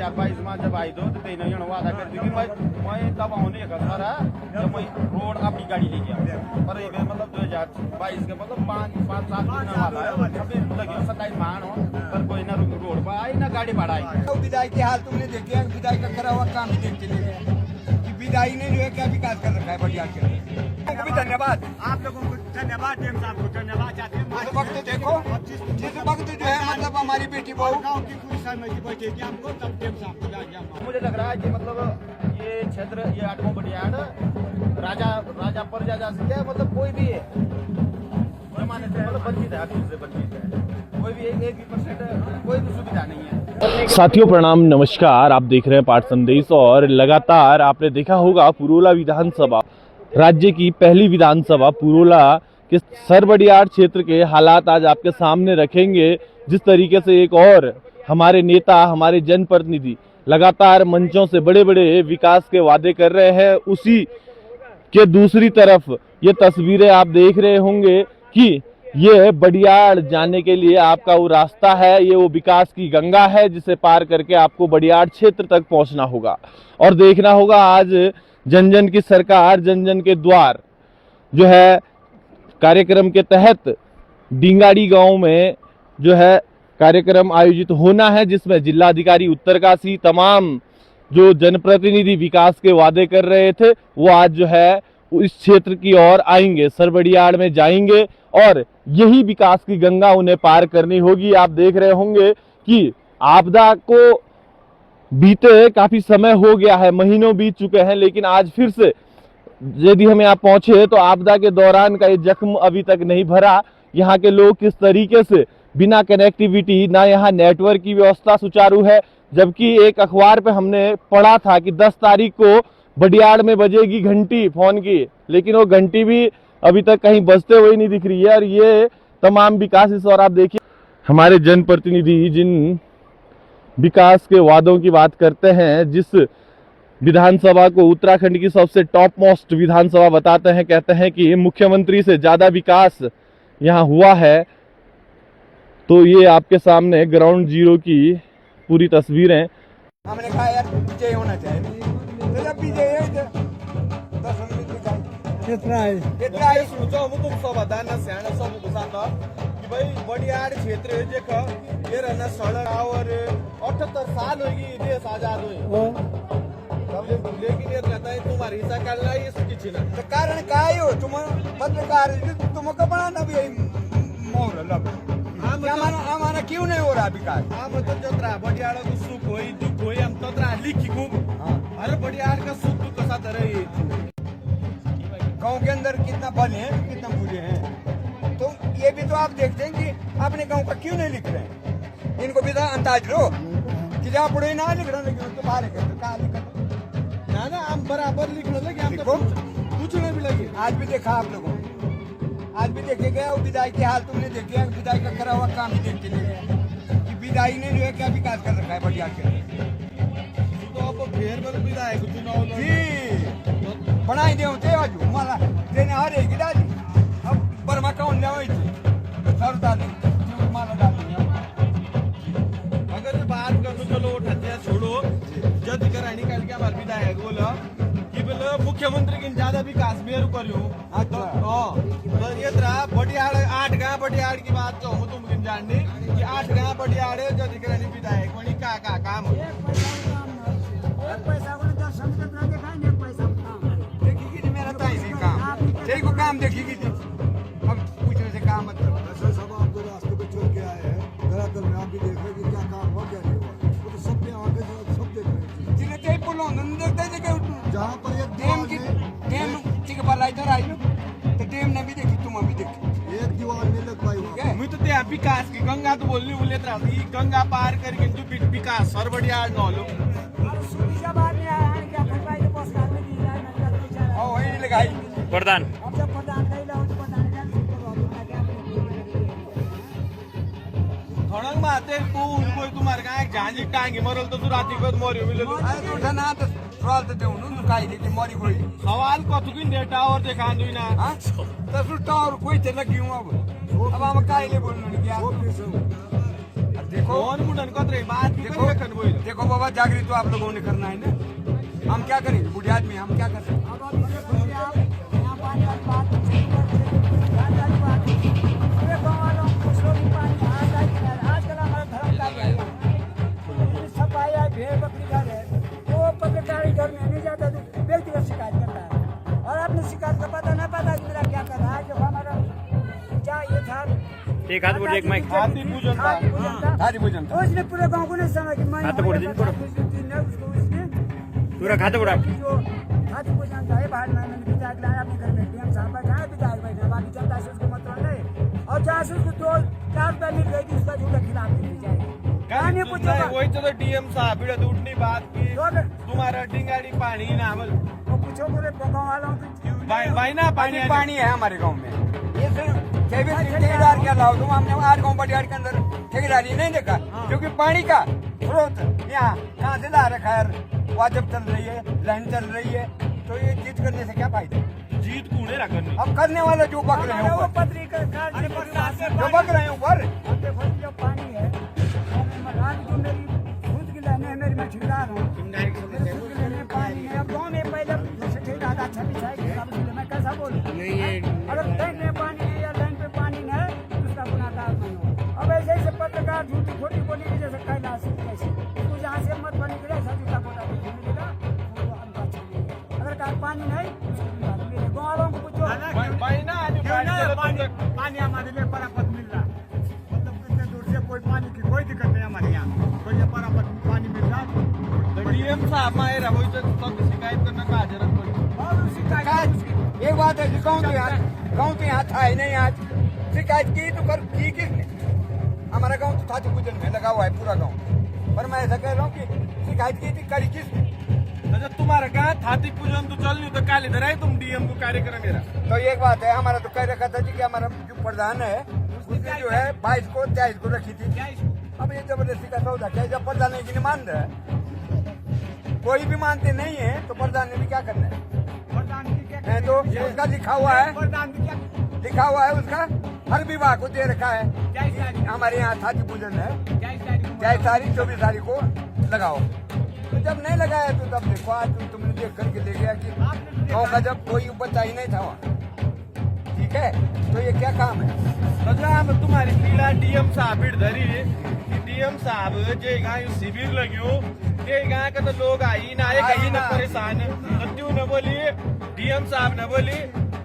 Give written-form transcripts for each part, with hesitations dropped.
2022 में जब आई दो तो तीन जन वादा कर दी कि मैं तब आने का सारा जब मैं रोड अपनी गाड़ी लेके आऊँ पर ये मतलब 2022 के मतलब 5-7 दिन वाला है अभी लगे 27 मान हो पर कोई ना रोड पर आई ना गाड़ी भाड़ा आई। विदाई के हाल तुमने देखे विदाई का करा हुआ काम देख के लिए कि विदाई ने जो है क्या विकास कर रखा है बढ़िया के भी धन्यवाद आप लोगों को धन्यवाद डीएम साहब को धन्यवाद चाहते हैं। उस वक्त देखो जिस वक्त जो है मतलब हमारी बेटी बहू गाँव की पूरी सहमति बैठेगी हमको तब डीएम साहब को जाएंगे। मुझे लग रहा है कि मतलब ये क्षेत्र ये 8वां बटियाड़ राजा प्रजा से क्या मतलब कोई भी है जमाने से मतलब वंचित है अभी से वंचित है कोई भी 1% कोई भी सुविधा नहीं है। साथियों प्रणाम नमस्कार, आप देख रहे हैं पाठ संदेश और लगातार आपने देखा होगा पुरोला विधानसभा राज्य की पहली विधानसभा पुरोला के सरबडियाड़ क्षेत्र के हालात आज आपके सामने रखेंगे। जिस तरीके से एक और हमारे नेता हमारे जनप्रतिनिधि लगातार मंचों से बड़े बड़े विकास के वादे कर रहे हैं, उसी के दूसरी तरफ ये तस्वीरें आप देख रहे होंगे कि ये बडियाड़ जाने के लिए आपका वो रास्ता है, ये वो विकास की गंगा है जिसे पार करके आपको बडियाड़ क्षेत्र तक पहुंचना होगा और देखना होगा आज जन जन की सरकार जन जन के द्वार जो है कार्यक्रम के तहत डिंगाड़ी गांव में जो है कार्यक्रम आयोजित होना है, जिसमें जिलाधिकारी उत्तरकाशी तमाम जो जनप्रतिनिधि विकास के वादे कर रहे थे वो आज जो है इस क्षेत्र की ओर आएंगे, सरबडियाड़ में जाएंगे और यही विकास की गंगा उन्हें पार करनी होगी। आप देख रहे होंगे कि आपदा को बीते काफी समय हो गया है, महीनों बीत चुके हैं, लेकिन आज फिर से यदि हम यहाँ पहुंचे तो आपदा के दौरान का ये जख्म अभी तक नहीं भरा। यहाँ के लोग किस तरीके से बिना कनेक्टिविटी ना यहाँ नेटवर्क की व्यवस्था सुचारू है, जबकि एक अखबार पे हमने पढ़ा था कि 10 तारीख को बडियाड़ में बजेगी घंटी फोन की, लेकिन वो घंटी भी अभी तक कहीं बजते हुए नहीं दिख रही है। और ये तमाम विकास इस और आप देखिए हमारे जनप्रतिनिधि जिन विकास के वादों की बात करते हैं, जिस विधानसभा को उत्तराखंड की सबसे टॉप मोस्ट विधानसभा बताते हैं, कहते हैं कि मुख्यमंत्री से ज्यादा विकास यहाँ हुआ है। तो ये आपके सामने ग्राउंड जीरो की पूरी तस्वीरें। हमने कहा यार विजय होना चाहिए तो जब विजय है 10 मिनट कितना है सोचो हम तुम सब बता ना सियाना सब को साथ कि भाई बडियाड़ क्षेत्र है देखो ये रहना सड़क और 78 साल होगी देश आजाद हुए लेकिन ये कहता है तुम्हारी हिस्सा कर रहा है ये सुखी छिना तो कारण का हो तुम पत्रकार तुमको बनाना भी मोर लब हमारा क्यों नहीं हो रहा विकास मतलब जो बडियाड़ को सुख हो दुख हो हम तो लिखी खूब अरे बडियाड़ का सुख दुख कसा तरह गांव के अंदर कितना बल है कितना बुरे हैं, तो ये भी तो आप देखते हैं कि अपने गांव का क्यों नहीं लिख रहे हैं। इनको भी तो अंदाज लो कि जहाँ पढ़े ना लिख रहे लेकिन तो बाहर कहा लिख ना हम बराबर लिखने लगे हम देखो पूछने भी लगे। आज भी देखा आप लोगों आज भी देखे गए विदाई के हाल तुमने देखे विदाई का करा हुआ काम ही देख के लिए कि विदाई ने जो है क्या विकास कर रखा है बढ़िया के तो आप फेर में विधायक चुनाव बनाई दे आज मला देने हर एक दादी अब बर्मा कौन ले सर दादी माला दादी अगर बात कर तो चलो ठतिया छोड़ो जद करा निकाल के हमारे विधायक बोला कि बोले मुख्यमंत्री की ज्यादा विकास मेरू करियो तो ये तरह बडियाड़ 8 गांव बडियाड़ की बात तो तुम जानने कि 8 गांव बडियाड़ जद करा विधायक वही का काम हो को काम देखेगी थी अब पूछने से काम मतलब सब आपको रास्ते पे छोड़ के आए हैं धरातल में आप भी देख रहे हैं कि क्या काम हुआ क्या नहीं हुआ, वो तो सब ने आगे सब देख रहे हैं जिन्हें चाहिए बोलो देखते जहाँ पर ये डेम की डेम ठीक है इधर आई तो डेम ने भी देखी तुम अभी देखी एक दीवार नहीं लग पाई मैं तो त्या विकास की गंगा तो बोलनी बोले गंगा पार करके जो विकास सरबडियाड़ न लो वही लगाई प्रधान खड़ंग माते तू कोई तुम्हारे का झांझी टांगी मरल तो तू राती को मरियो मिले अरे तो उठना तो सवाल तो देऊ न काई लेके मरी कोई सवाल को तू किन डेटा और देखा दू ना हां तो सुटा और कोई चल लगी हूं अब हम काई ले बोलने क्या देखो कौन मुंडन कतरे बात की देखो कोई रखन बोल देखो बाबा, जागृत तो आप लोगों ने करना है ना। हम क्या करेंगे, बूढ़े आदमी हम क्या कर सकते हैं? अब आप ये सोचिए, आप यहाँ पानी वाली बात शुरू करते हैं, गाड़ी वाली बात पूरे गाँव वालों को कुछ लोग भी पानी आजकल हमारा धर्म का है, सफाई है, भेड़ बकरी घर है, वो पत्रकारी घर में नहीं जाता तो व्यक्तिगत शिकायत करता है, और अपनी शिकायत का पता नहीं पता कि मेरा क्या कर रहा है। जब हमारा क्या ये था एक हाथ बोल, एक माइक। हाथी पूजन था। हाथी पूजन तो इसने पूरे गाँव को नहीं समझा कि मैं हाथ बोल दिन पूरा। पूरा खाता उड़ा जो हाथी पूजन था, बाहर मैंने विधायक लाया अपने घर में, डीएम साहब बैठा है, विधायक बैठा, बाकी जनता से उसको मतलब नहीं, और जहाँ से उसको 2-4 रुपया मिल गई उसका झूठा खिलाफ दी जाएगी। कहानी पूछो वही तो डीएम साहब बिड़ा उठनी बात की तुम्हारा डिंगाड़ी पानी ना बोल वो पूछो पूरे गाँव वालों को भाई ना पानी पानी है हमारे गांव में। ये सिर्फ ठेकेदार के अलावा तो हमने 8 गांव बटियार के अंदर ठेकेदारी नहीं देखा, क्योंकि पानी का स्रोत यहाँ कहाँ से ला रखा है, वाजब चल रही है, लाइन चल रही है, तो ये जीत करने से क्या फायदा? जीत कूड़े रखनी अब करने वाले जो बक रहे हैं वो ऊपर, पत्रिका जो बक रहे हैं ऊपर, अब देखो जो पानी है, आज जो मेरी खुद की लाइन है, मेरी मैं ठेकेदार हूँ, मेरे खुद की लाइन में पानी है। अब गाँव में पहले ठेकेदार अच्छा भी है, मैं कैसा बोलूँ? अगर बैंक में पानी है या लाइन पे पानी नहीं है तो उसका गुनाहगार नहीं हो। अब ऐसे ऐसे पत्रकार झूठी खोटी बोलेंगे जैसे कैलाश कैसे तो जहाँ से मत पानी गिरा ऐसा झूठा खोटा मिलेगा, वो हमका अच्छा नहीं है। अगर कहा पानी नहीं उसको गुनाहगार मिलेगा। गाँव वालों को पूछो भाई ना पानी हमारे लिए परापत मिल रहा है, मतलब कितने दूर से कोई पानी की कोई दिक्कत नहीं हमारे यहाँ, तो ये परापत पानी मिल रहा है। डीएम साहब मायरा वही तो शिकायत करना का जरूरत पड़ी और शिकायत एक बात है कि गाँव तो यहाँ था ही नहीं, आज शिकायत की तो कर की किसने? हमारा गाँव तो थाती पूजन में लगा हुआ है पूरा गाँव, पर मैं ऐसा कह रहा हूँ कि शिकायत की थी, करी किसने? अच्छा तुम्हारा कहा थाती पूजन तो चल नहीं तो काले इधर आए तुम डीएम को कार्यक्रम मेरा तो एक बात है, हमारा तो कह रखा था जी कि हमारा जो प्रधान है उसने जो है 22 को 23 को रखी थी। अब ये जबरदस्ती का सौदा क्या है? जब प्रधान ने नहीं मान रहा है, कोई भी मानते नहीं है तो प्रधान ने भी क्या करना है? है तो उसका लिखा हुआ है, लिखा हुआ है उसका, हर विभाग को दे रखा है। हमारे यहाँ थाती पूजन है 23 तारीख 24 तारीख को लगाओ, तो जब नहीं लगाया तो तब देखो आज तुमने देख करके ले गया कि गाँव का जब कोई बच्चा ही नहीं था वहाँ, ठीक है? तो ये क्या काम है? अच्छा हम तुम्हारी पीड़ा डीएम साहब बिड़ धरी कि डीएम साहब जे गाँव शिविर लगियो ये गाँव का तो लोग आई ना आए कहीं ना परेशान तो क्यों न बोली डीएम साहब ने बोली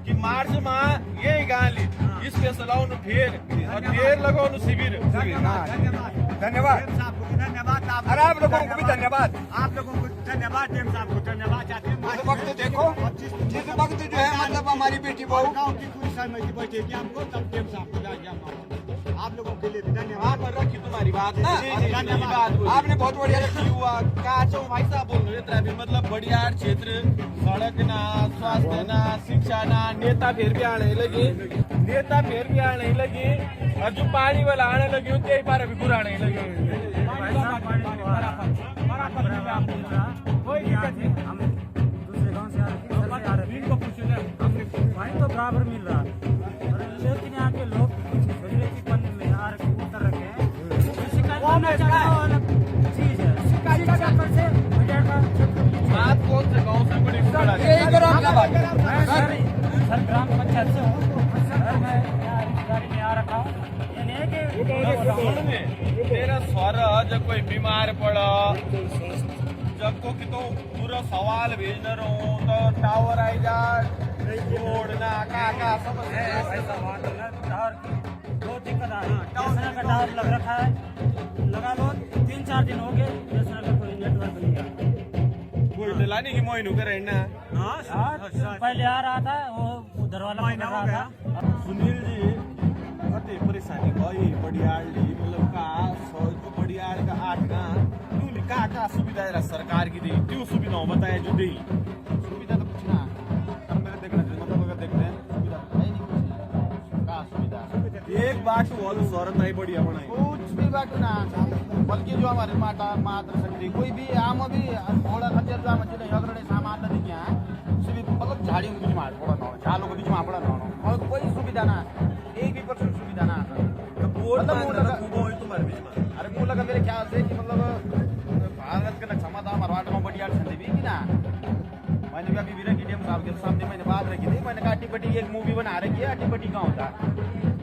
कि मार्च में ये गाँव ली इस फैसला फिर और फिर लगो शिविर धन्यवाद, धन्यवाद अरे आप लोगों को भी धन्यवाद। आप लोगों को धन्यवाद, डीएम साहब को धन्यवाद चाहते हैं। इस वक्त देखो, जिस वक्त जो है मतलब हमारी बेटी बहू गाँव की पूरी सहमति बैठेगी हमको, तब डीएम साहब को जाएगी। आप लोगों के लिए भी धन्यवाद। पर रखी तुम्हारी बात ना धन्यवाद। आपने बहुत बढ़िया रखी। युवा काचो भाई साहब बोल रहे थे मतलब बड़ियार क्षेत्र सड़क ना स्वास्थ्य ना शिक्षा ना नेता फिर भी आने लगे, नेता फिर भी आने लगे और जो पानी वाला आने लगे उतने ही पार अभी बुरा आने लगे। कोई दिक्कत नहीं, हम दूसरे गाँव से आ रहे हैं, इनको पूछो ना, पानी तो बराबर मिल रहा है, लेकिन यहाँ के लोग पन्नी में उतर रखे हैं, चीज है शिकायत का चक्कर से बात कौन से गाँव से बड़ी यही करो अपना बात। सर ग्राम पंचायत से हूँ, सर मैं गाड़ी में आ रखा हूँ, यानी कि तेरा स्वर जब कोई बीमार पड़ा जब को कि तो पूरा सवाल भेजना रहो तो टावर आई जा छोड़ना का टावर की दो दिक्कत आ रही है, बीएसएनएल का टावर लग रखा है, लगा लो 3-4 दिन हो गए, बीएसएनएल का कोई नेटवर्क नहीं है। कोई दिलाने की मोइन कर रहे ना पहले आ रहा था वो उधर वाला लग रहा था। सुनील जी कति परेशानी भाई बड़ियाल मतलब का जो बड़ियाल का 8 गाँव का सुविधा है सरकार की दी क्यों सुविधा बताया जो दी सुविधा तो कुछ ना हम मेरे देखना मतलब अगर देखते हैं सुविधा है नहीं कुछ का सुविधा एक बात वाल शहर नहीं बढ़िया बनाई कुछ भी बात ना बल्कि जो हमारे मात्र शक्ति कोई भी आम भी थोड़ा खच्चर जो हमारे अग्रणी सामान नहीं क्या मतलब झाड़ी के बीच में थोड़ा ना झालों के बीच में पड़ा ना और कोई सुविधा ना 1% सुविधा ना बोर्ड तुम्हारे बीच में अरे ख्याल से कि मतलब भारत का नक्शा मत हमारा वाट में बढ़िया छंदी भी कि ना मैंने भी अभी विरक डीएम साहब के सामने मैंने बात रखी थी। मैंने कहा अट्टी-पट्टी एक मूवी बना रखी है, अट्टी-पट्टी गाँव था।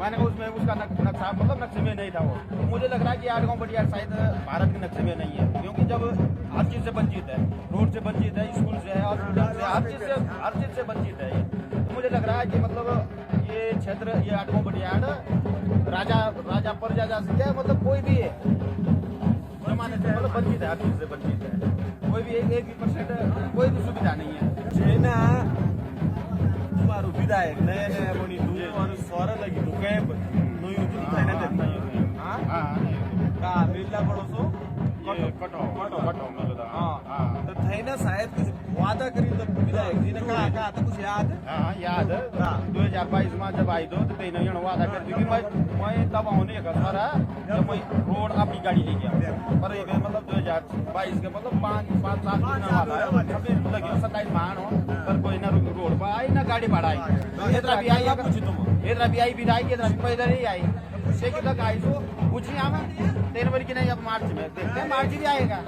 मैंने कहा उसमें उसका नक्शा मतलब नक्शे में नहीं था वो। तो मुझे लग रहा है कि आठ गाँव बढ़िया शायद भारत के नक्शे में नहीं है, क्योंकि जब हर चीज़ से वंचित है, रोड से वंचित है, स्कूल से है, हॉस्पिटल से, हर चीज़ से वंचित है ये। तो मुझे लग रहा है कि मतलब ये क्षेत्र, ये आठ गाँव बढ़िया राजा परजा से क्या मतलब कोई भी है जमाने से मतलब वंचित है, हर चीज़ से वंचित है। कोई भी एक भी % कोई भी सुविधा नहीं है। જેના તમારું વિધાયક નયા નયા બની તમારું સ્વર લગી તું કેમ નું યુદ્ધ થઈને તે હા हाँ કા મિલના પડો છો कटो मिलता હા તો થઈને સાહેબ कुछ वादा करी तो विधायक जी ने कहा तो कुछ याद हाँ याद है। हाँ। 2022 में जब आई दो तो तीन जन वादा कर दी कि मैं तब होने का सारा जब मैं रोड अपनी गाड़ी लेके आया पर ये मतलब 2022 के मतलब 5 साल वाला है। अभी लगे 27 मान हो पर कोई ना रोड पर आई ना गाड़ी बढ़ाई इधर भी आई पूछी तुम इधर भी आई विदाई इधर भी पैदल ही आई से कि तक आई तो पूछी हम 13 बजे की नहीं अब मार्च में देखते हैं मार्च भी आएगा।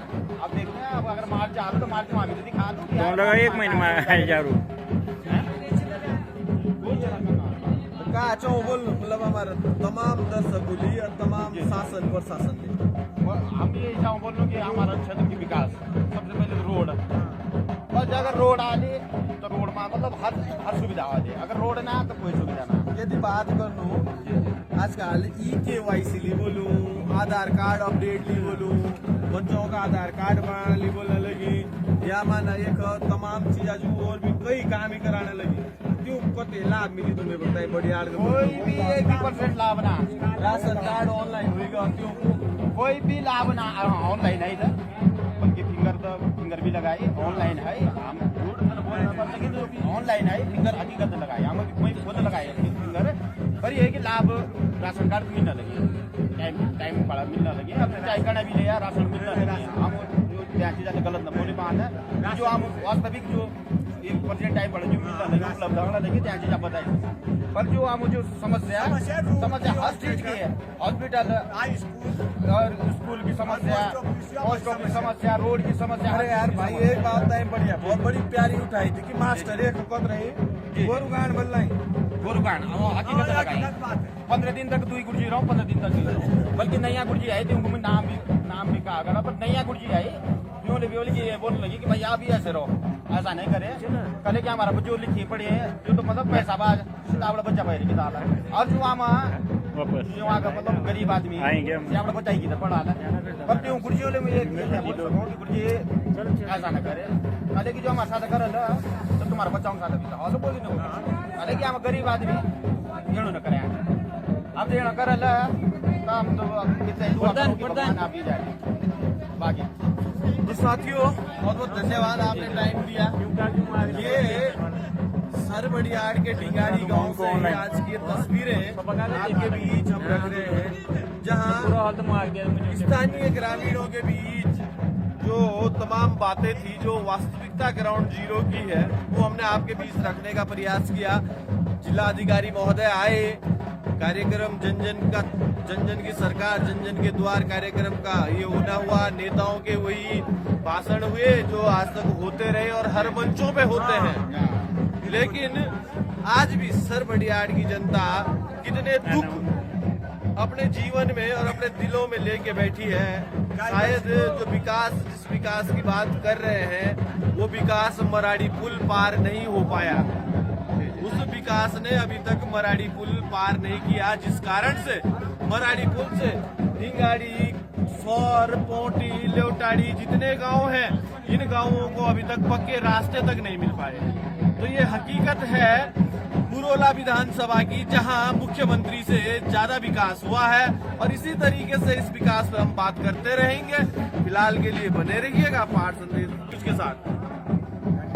अब देखते हैं अब अगर मार्च आ रहा तो मार्च में भी दिखा दो एक महीने में आई जरूर का चो बोल मतलब हमारे तमाम दर्शकों लिए और तमाम शासन प्रशासन लिए हम ये चाहूँ बोल लूँ कि हमारा क्षेत्र की विकास सबसे पहले रोड और अगर रोड आ जाए तो रोड में मतलब हर सुविधा आ जाए। अगर रोड ना तो कोई सुविधा ना। यदि बात करूँ आजकल EKYC ली बोलूँ, आधार कार्ड अपडेट ली बोलूँ, बच्चों का आधार कार्ड बनाने ली बोलने लगी या माना एक तमाम चीज़ जो और भी कई काम ही कराने लगी क्यों कते लाभ मिली तुम्हें बताइए बढ़िया कोई भी 1% लाभ ना राशन कार्ड ऑनलाइन होगा क्यों कोई भी लाभ ना ऑनलाइन है इधर बल्कि फिंगर भी लगाई ऑनलाइन है हम लेकिन ऑनलाइन है फिंगर हकीकत लगाए हम कोई खुद लगाए फिंगर पर ये है कि लाभ राशन कार्ड मिलने लगे टाइम बड़ा मिलने लगे। अब चाय करना भी ले राशन मिलने लगे हम जो चीज़ें गलत न बोले बात है जो हम वास्तविक जो 1% टाइम पड़ा जो मिलना लगे उपलब्ध होना लगे त्या चीज़ बताई पर जो हम जो समस्या हर चीज़ की है हॉस्पिटल और स्कूल की समस्या पोस्ट ऑफिस समस्या रोड की समस्या। अरे यार भाई एक बात है बढ़िया बहुत बड़ी प्यारी उठाई थी कि मास्टर एक वक्त रही गोरुगान बन लाई गोरुगान हकीकत लगाई 15 दिन तक 2 गुर्जी रहो 15 दिन तक बल्कि नैया गुर्जी आई थी उनको नाम भी कहा गया पर नैया गुर्जी आई बोलने लगी कि भाई आप भी ऐसे रहो ऐसा नहीं करे कल क्या हमारा जो लिखी पड़ी है जो तो मतलब पैसा बाज किताब बच्चा पैर की दाल है और जो वहाँ का मतलब गरीब आदमी बच्चा ही की पढ़ा पर क्यों गुर्जी में गुर्जी ऐसा न करे कल की जो हमारे साथ कर तो तुम्हारा बच्चा साथ भी था बोली कल क्या हम गरीब आदमी येणु न करे अब येणु कर हम तो आप ही जाए बाकी तो साथियों बहुत बहुत धन्यवाद आपने टाइम दिया। ये सरबड़ियाड़ के ढिंगारी गांव से आज की तस्वीरें आपके बीच हम रख रहे हैं जहां स्थानीय ग्रामीणों के बीच जो तमाम बातें थी जो वास्तविकता ग्राउंड जीरो की है वो हमने आपके बीच रखने का प्रयास किया। जिला अधिकारी महोदय आए कार्यक्रम जन जन की सरकार जन जन के द्वार कार्यक्रम का ये होना हुआ नेताओं के वही भाषण हुए जो आज तक होते रहे और हर मंचों पे होते हैं। लेकिन आज भी सरबड़ियाड़ की जनता कितने दुख अपने जीवन में और अपने दिलों में लेके बैठी है। शायद जो जिस विकास की बात कर रहे हैं वो विकास मराड़ी पुल पार नहीं हो पाया। उस विकास ने अभी तक मराड़ी पुल पार नहीं किया जिस कारण से मराड़ी पुल से ढिंगाड़ी सौर पोटी लेवटाड़ी जितने गांव हैं इन गांवों को अभी तक पक्के रास्ते तक नहीं मिल पाए। तो ये हकीकत है पुरोला विधानसभा की जहां मुख्यमंत्री से ज्यादा विकास हुआ है और इसी तरीके से इस विकास पर हम बात करते रहेंगे। फिलहाल के लिए बने रहिएगा पाठ संदेश के साथ।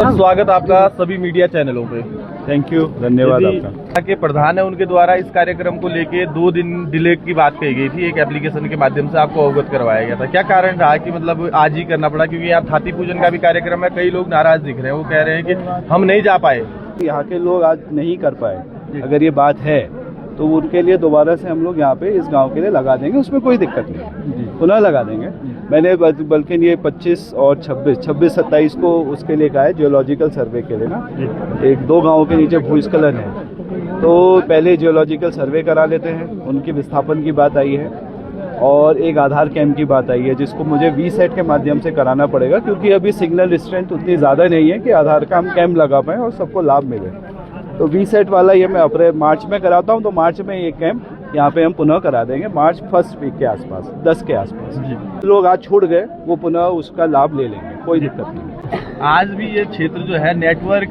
स्वागत आपका सभी मीडिया चैनलों पे। थैंक यू धन्यवाद आपका। के प्रधान है उनके द्वारा इस कार्यक्रम को लेके 2 दिन डिले की बात कही गई थी। एक एप्लीकेशन के माध्यम से आपको अवगत करवाया गया था। क्या कारण रहा कि मतलब आज ही करना पड़ा? क्योंकि यहाँ थाती पूजन का भी कार्यक्रम है, कई लोग नाराज दिख रहे हैं, वो कह रहे हैं कि हम नहीं जा पाए। यहाँ के लोग आज नहीं कर पाए अगर ये बात है तो उनके लिए दोबारा से हम लोग यहाँ पे इस गांव के लिए लगा देंगे, उसमें कोई दिक्कत नहीं, पुनः लगा देंगे। मैंने बल्कि ये 25 और 26-27 को उसके लिए कहा है, जियोलॉजिकल सर्वे के लिए ना, 1-2 गाँव के नीचे भूस्खलन है, तो पहले जियोलॉजिकल सर्वे करा लेते हैं। उनकी विस्थापन की बात आई है और एक आधार कैंप की बात आई है, जिसको मुझे वीसेट के माध्यम से कराना पड़ेगा, क्योंकि अभी सिग्नल स्ट्रेंथ उतनी ज़्यादा नहीं है कि आधार का हम कैंप लगा पाएँ और सबको लाभ मिले। तो वीसेट वाला ये मैं मार्च में कराता हूँ, तो मार्च में ये कैंप यहाँ पे हम पुनः करा देंगे, मार्च फर्स्ट वीक के आसपास, 10 के आसपास। लोग आज छूट गए, वो पुनः उसका लाभ ले लेंगे, कोई दिक्कत नहीं। आज भी ये क्षेत्र जो है नेटवर्क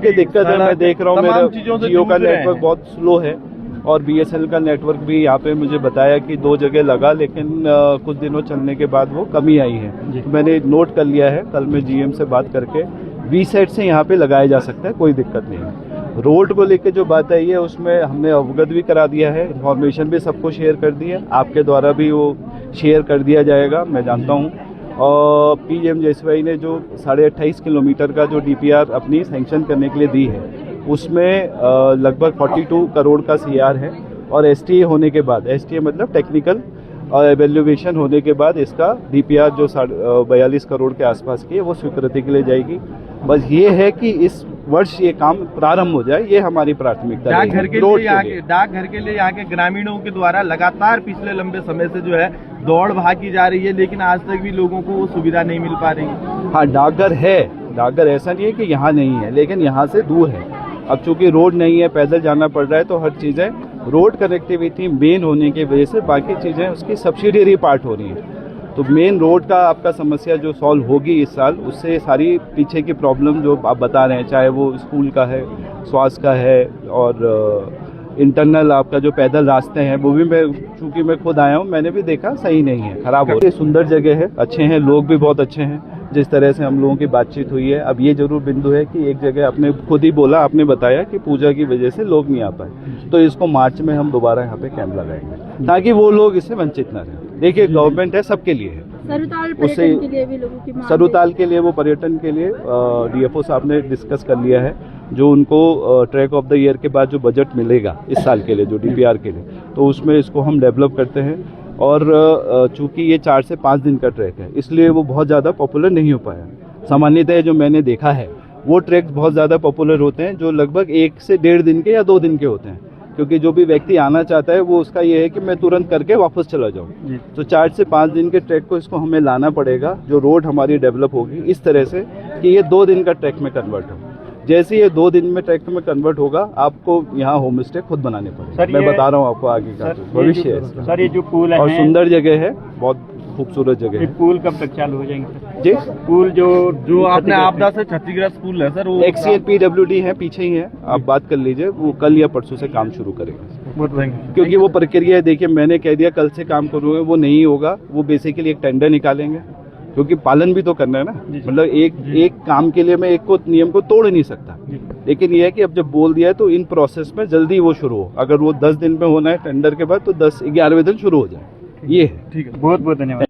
की दिक्कत है, मैं देख रहा हूँ मेरा जियो का नेटवर्क बहुत स्लो है और BSNL का नेटवर्क भी यहाँ पे मुझे बताया कि 2 जगह लगा, लेकिन कुछ दिनों चलने के बाद वो कमी आई है। तो मैंने नोट कर लिया है, कल मैं GM से बात करके वीसेट से यहाँ पे लगाया जा सकता है, कोई दिक्कत नहीं है। रोड को लेके जो बात आई है उसमें हमने अवगत भी करा दिया है, इन्फॉर्मेशन भी सबको शेयर कर दी है, आपके द्वारा भी वो शेयर कर दिया जाएगा, मैं जानता हूँ। और PMJSY ने जो 28.5 किलोमीटर का जो DPR अपनी सैंक्शन करने के लिए दी है, उसमें लगभग 42 करोड़ का CR है और STA होने के बाद, STA मतलब टेक्निकल और एवेल्युएशन होने के बाद इसका DPR जो 42 करोड़ के आसपास की है वो स्वीकृति के लिए जाएगी। बस ये है कि इस वर्ष ये काम प्रारंभ हो जाए, ये हमारी प्राथमिकता है। डाकघर के लिए यहाँ के ग्रामीणों के द्वारा लगातार पिछले लंबे समय से जो है दौड़ भाग की जा रही है, लेकिन आज तक भी लोगों को वो सुविधा नहीं मिल पा रही। हाँ, डाकघर है, डाकघर ऐसा नहीं है कि यहाँ नहीं है, लेकिन यहाँ से दूर है। अब चूंकि रोड नहीं है, पैदल जाना पड़ रहा है, तो हर चीज़ें रोड कनेक्टिविटी मेन होने की वजह से बाकी चीज़ें उसकी सब्सिडियरी पार्ट हो रही हैं। तो मेन रोड का आपका समस्या जो सॉल्व होगी इस साल, उससे सारी पीछे की प्रॉब्लम जो आप बता रहे हैं, चाहे वो स्कूल का है, स्वास्थ्य का है और इंटरनल आपका जो पैदल रास्ते हैं, वो भी चूँकि मैं खुद आया हूँ, मैंने भी देखा सही नहीं है, खराब हो रही है। सुंदर जगह है, अच्छे हैं लोग भी, बहुत अच्छे हैं, जिस तरह से हम लोगों की बातचीत हुई है। अब ये जरूर बिंदु है कि एक जगह आपने खुद ही बोला, आपने बताया कि पूजा की वजह से लोग नहीं आ पाए, तो इसको मार्च में हम दोबारा यहाँ पे कैंप लगाएंगे ताकि वो लोग इससे वंचित ना रहे। देखिए, गवर्नमेंट है, सबके लिए है, उससे सरुताल के लिए वो पर्यटन के लिए DFO साहब ने डिस्कस कर लिया है, जो उनको ट्रैक ऑफ द ईयर के बाद जो बजट मिलेगा इस साल के लिए, जो DPR के लिए, तो उसमें इसको हम डेवलप करते हैं। और चूंकि ये 4 से 5 दिन का ट्रैक है, इसलिए वो बहुत ज़्यादा पॉपुलर नहीं हो पाया। सामान्यतः जो मैंने देखा है वो ट्रैक बहुत ज़्यादा पॉपुलर होते हैं जो लगभग 1 से 1.5 दिन के या 2 दिन के होते हैं, क्योंकि जो भी व्यक्ति आना चाहता है वो उसका ये है कि मैं तुरंत करके वापस चला जाऊँ। तो 4 से 5 दिन के ट्रैक को इसको हमें लाना पड़ेगा, जो रोड हमारी डेवलप होगी इस तरह से कि ये 2 दिन का ट्रैक में कन्वर्ट हो। जैसे ये 2 दिन में ट्रैक में कन्वर्ट होगा, आपको यहाँ होम स्टे खुद बनाने पड़ेंगे। मैं बता रहा हूँ आपको आगे का भविष्य है। सर, ये जो पुल है और सुंदर जगह है, बहुत खूबसूरत जगह है। पुल कब तक चालू हो जाएंगे जी? पुल जो आपने आपदा से क्षतिग्रस्त पुल है सर, वो XCL PWD है, पीछे ही है, आप बात कर लीजिए, वो कल या परसों से काम शुरू करेगा, क्योंकि वो प्रक्रिया है। देखिए, मैंने कह दिया कल से काम करूँगा, वो नहीं होगा, वो बेसिकली एक टेंडर निकालेंगे, क्योंकि पालन भी तो करना है ना। मतलब एक काम के लिए मैं एक को नियम को तोड़ नहीं सकता, लेकिन यह है कि अब जब बोल दिया है तो इन प्रोसेस में जल्दी वो शुरू हो। अगर वो 10 दिन में होना है टेंडर के बाद, तो 10-11वें दिन शुरू हो जाए। ये है। ठीक है, बहुत बहुत धन्यवाद।